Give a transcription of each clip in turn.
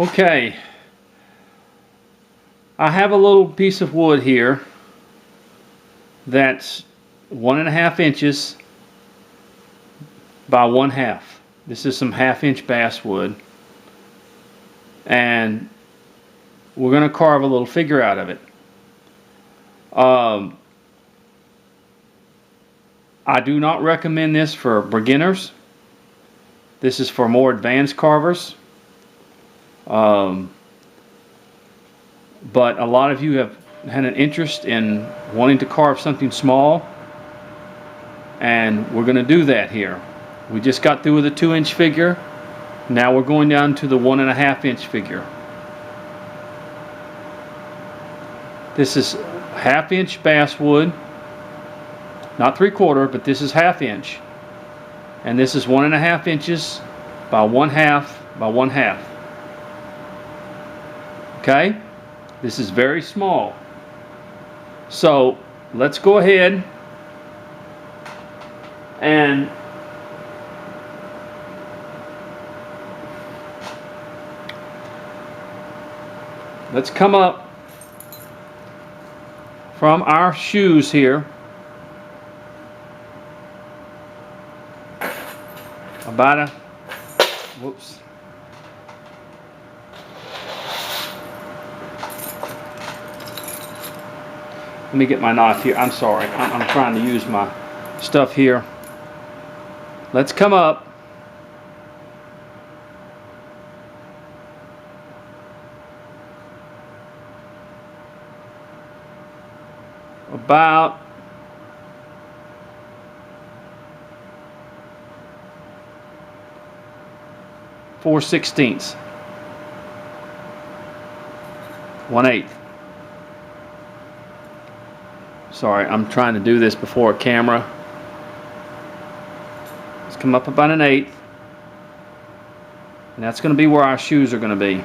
Okay, I have a little piece of wood here that's 1.5 inches by 1/2. This is some 1/2 inch basswood, and we're going to carve a little figure out of it. I do not recommend this for beginners. This is for more advanced carvers. But a lot of you have had an interest in wanting to carve something small, and we're going to do that here. We just got through with a 2-inch figure. Now we're going down to the 1.5-inch figure. This is 1/2 inch basswood, not 3/4, but this is 1/2 inch, and this is 1.5 inches by 1/2 by 1/2. Okay, this is very small. So let's go ahead and let's come up from our shoes here about a, whoops. Let me get my knife here. I'm sorry. I'm trying to use my stuff here. Let's come up about 4/16, 1/8. Sorry, I'm trying to do this before a camera. Let's come up about 1/8, and that's going to be where our shoes are going to be.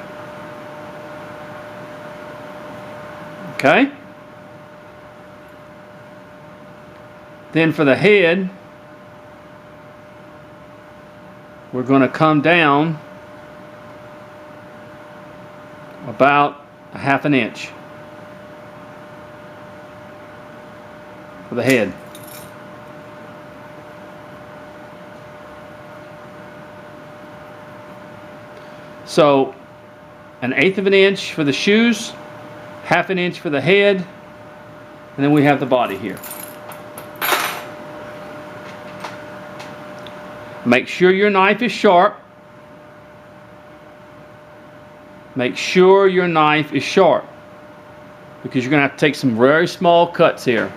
Okay? Then for the head, we're going to come down about 1/2 inch for the head. So 1/8 inch for the shoes, 1/2 inch for the head, and then we have the body here. Make sure your knife is sharp. Make sure your knife is sharp, because you're going to have to take some very small cuts here.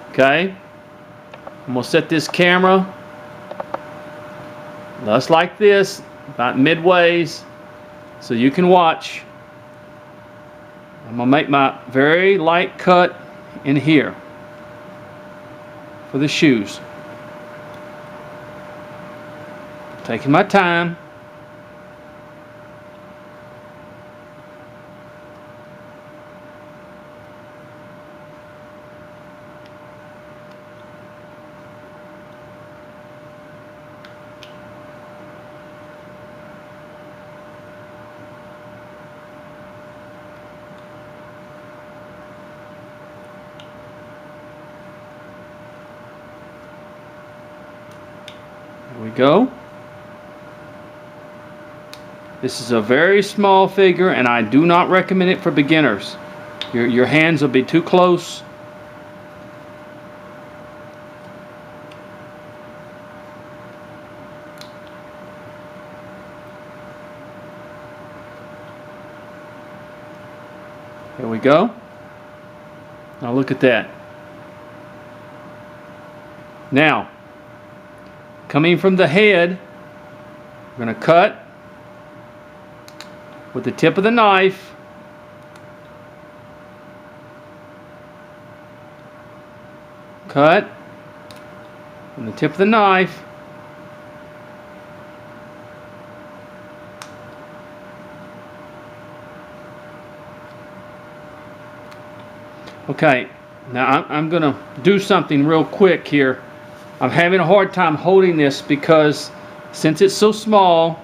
Okay? I'm going to set this camera just like this, about midways, so you can watch. I'm going to make my very light cut in here for the shoes. Taking my time. There we go. This is a very small figure, and I do not recommend it for beginners. Your hands will be too close. There we go. Now look at that. Now, coming from the head, we're going to cut with the tip of the knife. Cut on the tip of the knife. Okay, now I'm going to do something real quick here. I'm having a hard time holding this because since it's so small,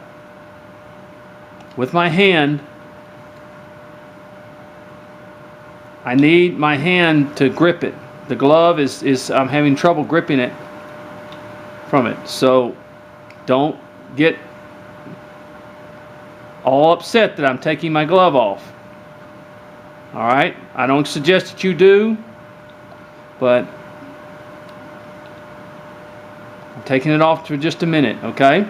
with my hand, I need my hand to grip it. The glove is I'm having trouble gripping it from it. So don't get all upset that I'm taking my glove off. Alright? I don't suggest that you do, but I'm taking it off for just a minute, okay?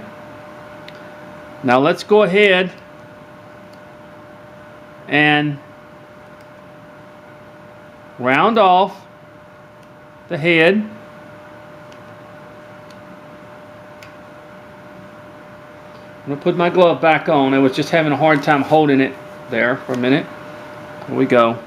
Now let's go ahead and round off the head. I'm going to put my glove back on. I was just having a hard time holding it there for a minute. Here we go.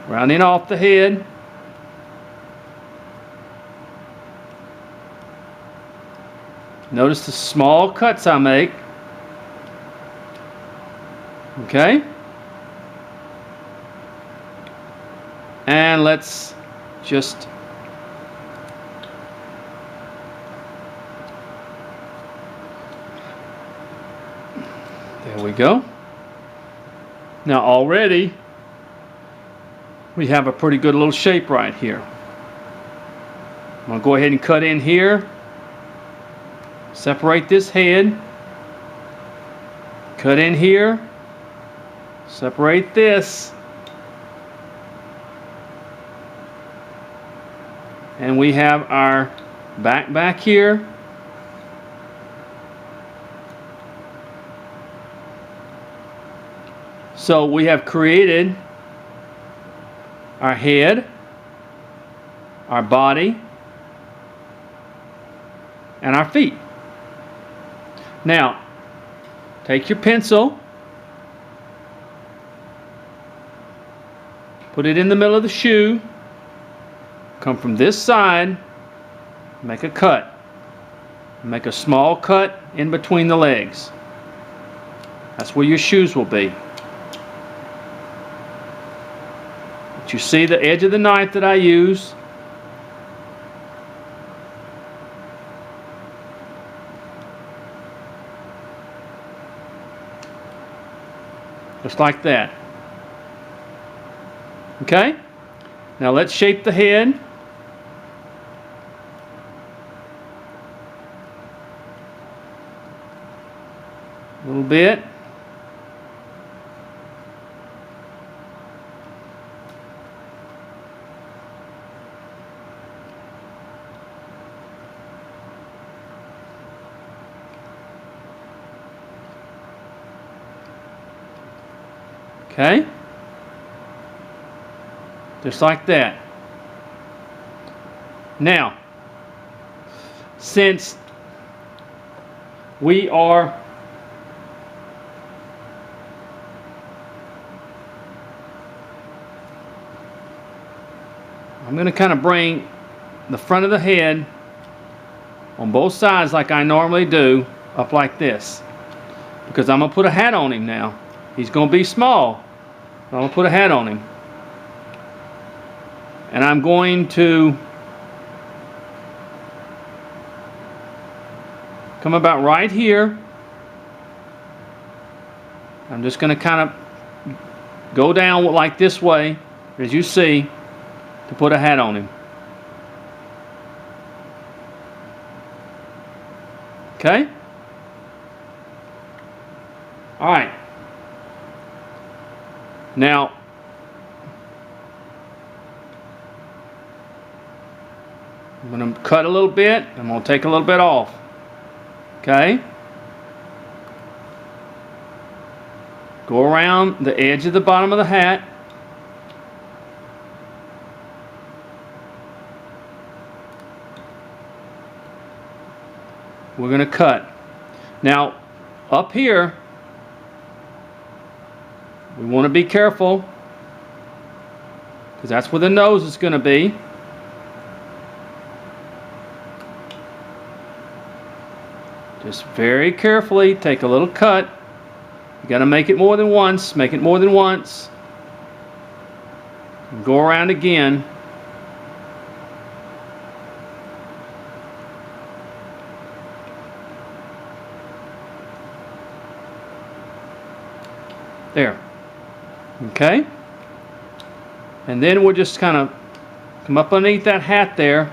Rounding off the head. Notice the small cuts I make. Okay? And let's just there we go. Now already we have a pretty good little shape right here. I'm going to go ahead and cut in here. Separate this head. Cut in here. Separate this. And we have our back here. So we have created our head, our body, and our feet. Now, take your pencil, put it in the middle of the shoe, come from this side, make a cut. Make a small cut in between the legs. That's where your shoes will be. But you see the edge of the knife that I use. Just like that. Okay? Now let's shape the head. A little bit. Okay? Just like that. Now, since we are I'm going to kind of bring the front of the head on both sides like I normally do, up like this. Because I'm going to put a hat on him now. He's going to be small. I'm going to put a hat on him. And I'm going to come about right here. I'm just going to kind of go down like this way, as you see, to put a hat on him. Okay? Alright. Now, I'm going to cut a little bit. I'm going to take a little bit off. Okay? Go around the edge of the bottom of the hat. We're going to cut. Now, up here, we want to be careful because that's where the nose is going to be. Just very carefully take a little cut. You got to make it more than once. Make it more than once. And go around again. There. Okay? And then we'll just kind of come up underneath that hat there.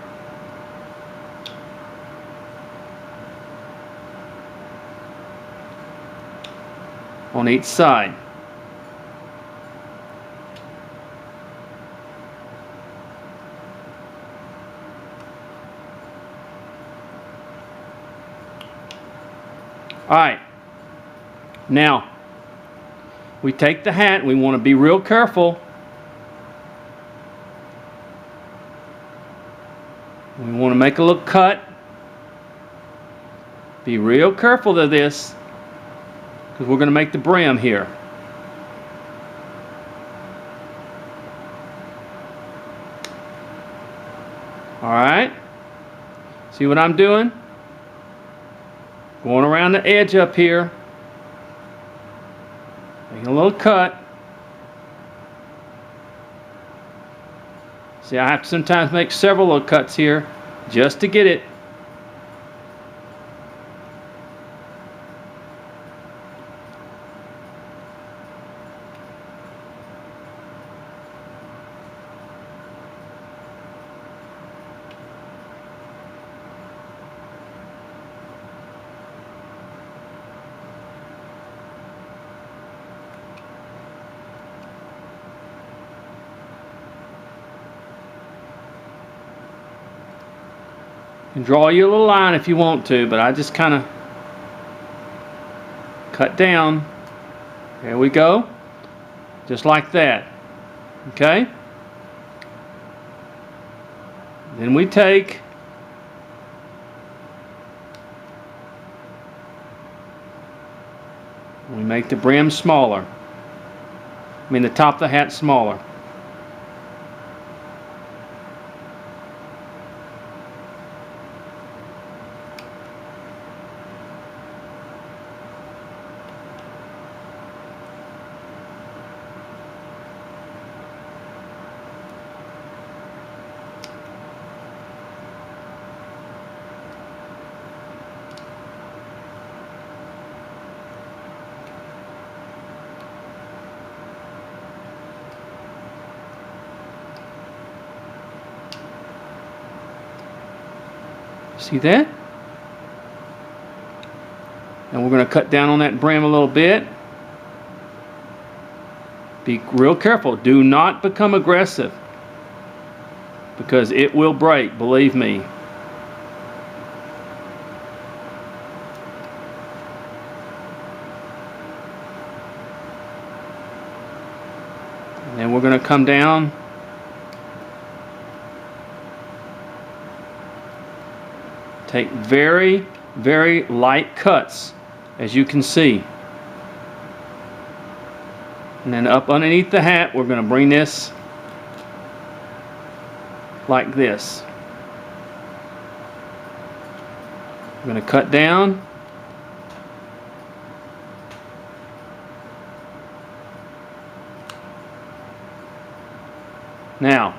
On each side. All right. Now, we take the hat, and we want to be real careful. We want to make a little cut. Be real careful of this, because we're going to make the brim here. All right. See what I'm doing? Going around the edge up here. Making a little cut. See, I have to sometimes make several little cuts here just to get it. You can draw you a little line if you want to, but I just kind of cut down. There we go. Just like that. Okay? Then we take we make the brim smaller. I mean the top of the hat smaller. See that? And we're going to cut down on that brim a little bit. Be real careful. Do not become aggressive, because it will break, believe me. And then we're going to come down. Take very, very light cuts, as you can see. And then up underneath the hat, we're going to bring this like this. We're going to cut down. Now,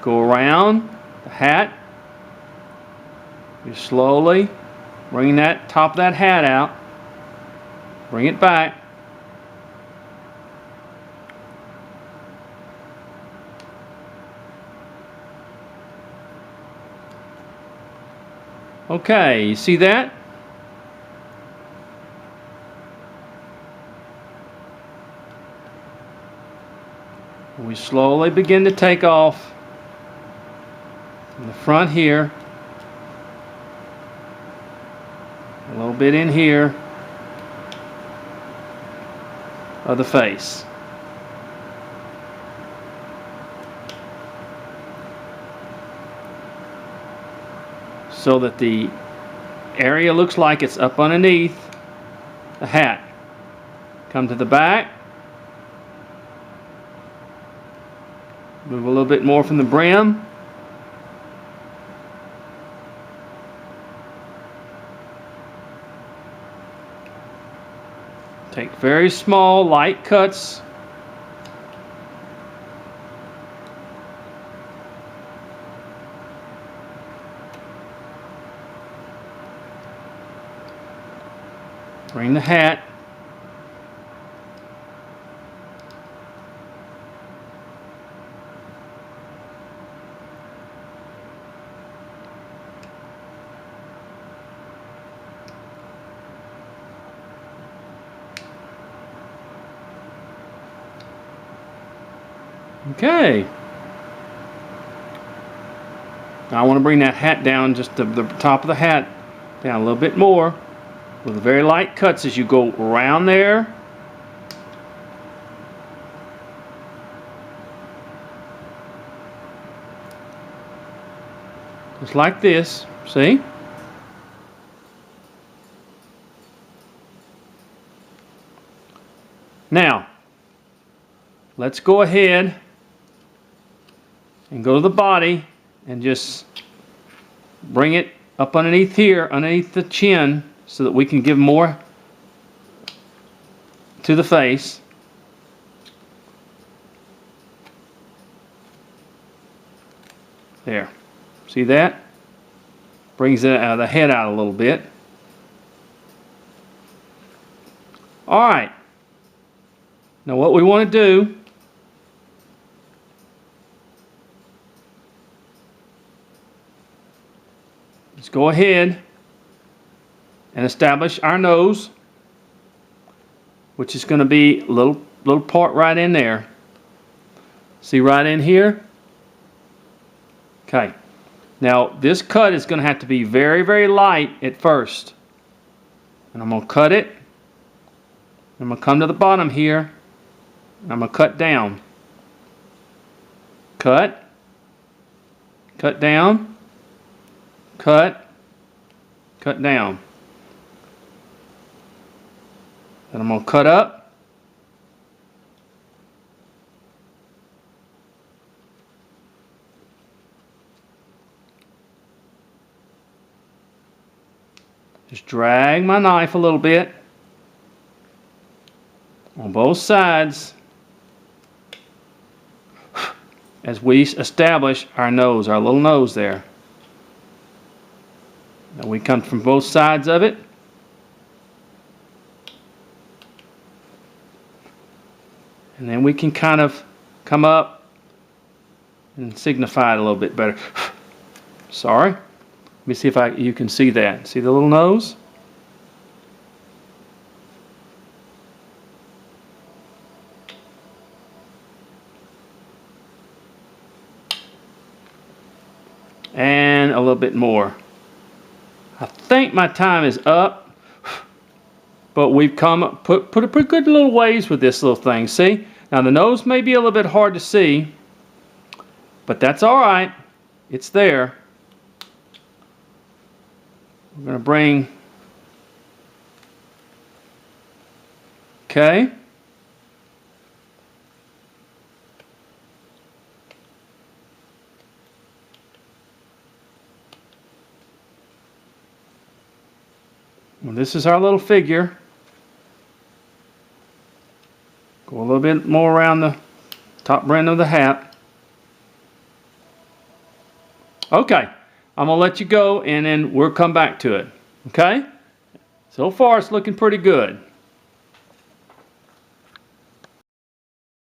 go around the hat. You slowly bring that top of that hat out. Bring it back. Okay, you see that? We slowly begin to take off from the front here. A little bit in here of the face. So that the area looks like it's up underneath the hat. Come to the back. Move a little bit more from the brim. Take very small, light cuts. Bring the hat Okay. Now I want to bring that hat down, just the top of the hat down a little bit more, with very light cuts as you go around there. Just like this, see? Now, let's go ahead and go to the body and just bring it up underneath here, underneath the chin, so that we can give more to the face. There. See that? Brings the head out a little bit. Alright. Now what we want to do is go ahead and establish our nose, which is going to be a little part right in there. See right in here? Okay. Now this cut is going to have to be very, very light at first. And I'm going to cut it. I'm going to come to the bottom here. And I'm going to cut down. Cut. Cut down. Cut. Cut down. Then I'm going to cut up. Just drag my knife a little bit on both sides as we establish our nose, our little nose there. Now we come from both sides of it. And then we can kind of come up and signify it a little bit better. Sorry. Let me see if you can see that. See the little nose? And a little bit more. I think my time is up, but we've put a pretty good little ways with this little thing. See? Now the nose may be a little bit hard to see, but that's all right. It's there. We're going to bring, okay. Well, this is our little figure. Go a little bit more around the top brim of the hat. Okay. I'm going to let you go and then we'll come back to it. Okay? So far it's looking pretty good.